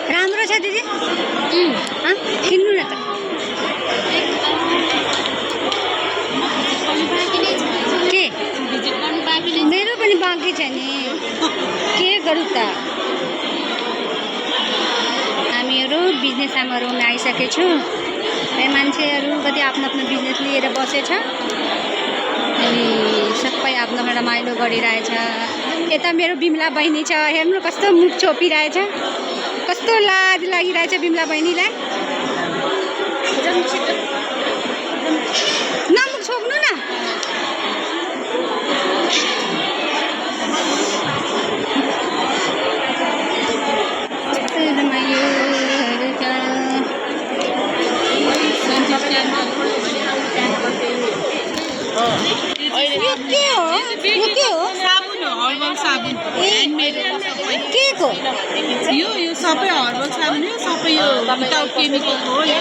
राम्रो छ दिदी किन्नु न त के मेरो पनि बाँकी छ नि के गरौँ त हामीहरू बिजनेस आमाहरूमा आइसकेको छु मान्छेहरू कति आफ्नो आफ्नो बिजनेस लिएर बसेछ अनि सबै आफ्नो आफ्नो रमाइलो गरिरहेछ यता मेरो बिमला बहिनी छ हेर्नु कस्तो मुख छोपिरहेछ कस्तो लाज लागिरहेछ बिमला बहिनीलाई नमुख छोप्नु न यो सबै हर्बल साबुन हो सबै यो विदाउट केमिकल हो यो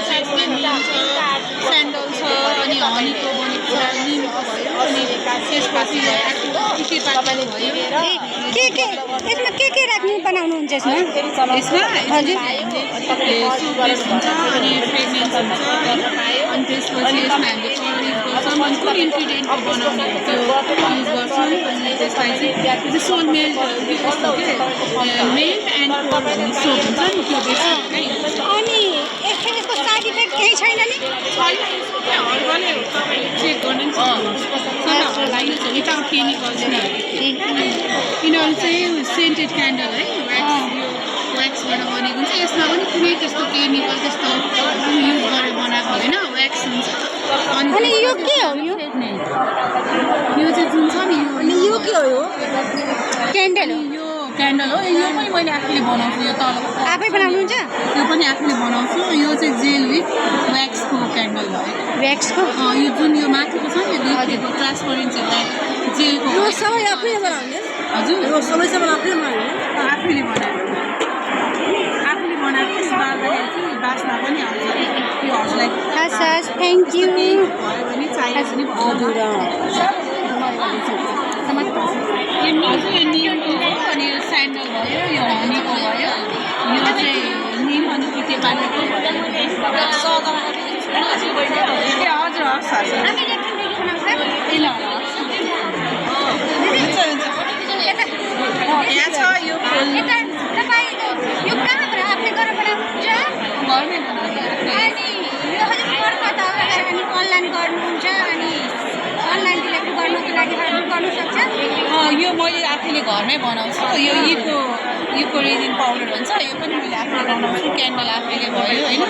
स्यान्डल छ अनि हनीको बनेको छ निमको भयो अनि त्यसपछि यसमा के राख्नु बनाउनुहुन्छ यसमा हजुर हुन्छ अनि फ्रेग्रेन्स हुन्छ अनि त्यसपछि यसमा हामीले कलरिङ गर्छौँ अनि कुन इन्ग्रिडियन्टको बनाउने त्यो युज गर्छौँ अनि त्यसलाई चाहिँ सोल मेल्ट मेल्ट एन्ड सोप हुन्छ नि त्यो बेसी अनि यसको साइड इफेक्ट केही छैन नि हर्बलै हो तपाईँले चेक गर्नु पनि विदाउट केमिकल यिनीहरू चाहिँ सेन्टेड क्यान्डल है व्याक्सबाट बनेको हुन्छ यसमा पनि कुनै त्यस्तो केमिकल त्यस्तो युज गरेर बनाएको होइन व्याक्स हुन्छ अनि यो के हो यो चाहिँ जुन छ नि यो के हो क्यान्डल हो यो क्यान्डल हो यो पनि मैले आफूले बनाउँछु यो तल आफै बनाउनुहुन्छ यो पनि आफूले बनाउँछु यो चाहिँ जेल विथ व्याक्सको क्यान्डल भयो व्याक्सको यो जुन यो माथिको छ नि दुईको ट्रान्सपरेन्सी जेलको यो सबै आफैले बनाउने हजुर यो सबै आफैले बनाउने आफूले बनाएको बाल्दाखेरि चाहिँ बास्ना पनि आउँछ त्यो हजुरलाई थ्याङ्क यू भयो भने चाहिएको पनि हजुर यो निमको अनि यो स्यान्डल भयो यो हनीको भयो यो चाहिँ निम अनि तितेपातीको भयो हजुर हस् यहाँ छ यो अनलाइन गर्नुहुन्छ अनि अनलाइन डेलिभरी गर्नुको लागि गर्नु सक्छ यो मैले आफूले घरमै बनाउँछु यो इको रेजिन पाउडर भन्छ यो पनि मैले आफूले बनाउँछु क्यान्डल आफैले भयो होइन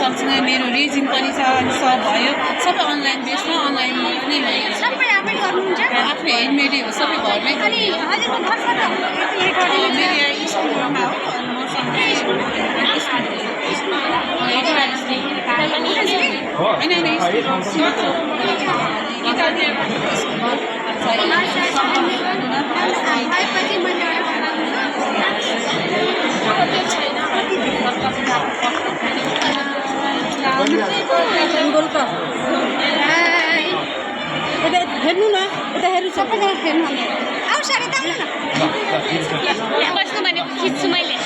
सँगसँगै मेरो रेजिन पनि छ अनि सब भयो सबै अनलाइन बेसमा अनलाइनमा पनि मैले सबै आफै गर्नुहुन्छ आफूले हेन्डमेडै हो सबै घरमै अनि हजुरको घर कता हो मेरो यहाँ स्कुलमा हो हेर्नु न यता हेर्नु सबैजना हेर्नु आऊ सर यता आउनु न बस्नु भनेको खिच्छु मैले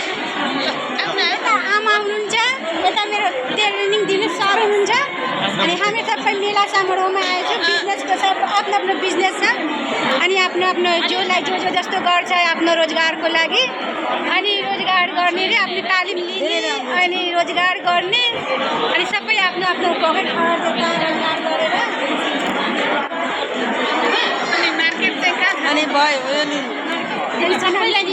यता आमा आउनुहुन्छ यता मेरो ट्रेनिङ दिने सर हुनुहुन्छ अनि हामी सबै मेला समारोहमा आएछौँ बिजनेसको सब आफ्नो आफ्नो बिजनेस छ अनि आफ्नो आफ्नो जसलाई जो जस्तो गर्छ आफ्नो रोजगारको लागि अनि रोजगार गर्ने र आफ्नो तालिम लिने अनि रोजगार गर्ने अनि सबै आफ्नो आफ्नो पकेट खर्च रोजगार गरेर अनि मार्केट चाहिँ कहाँ छ अनि भयो सबैलाई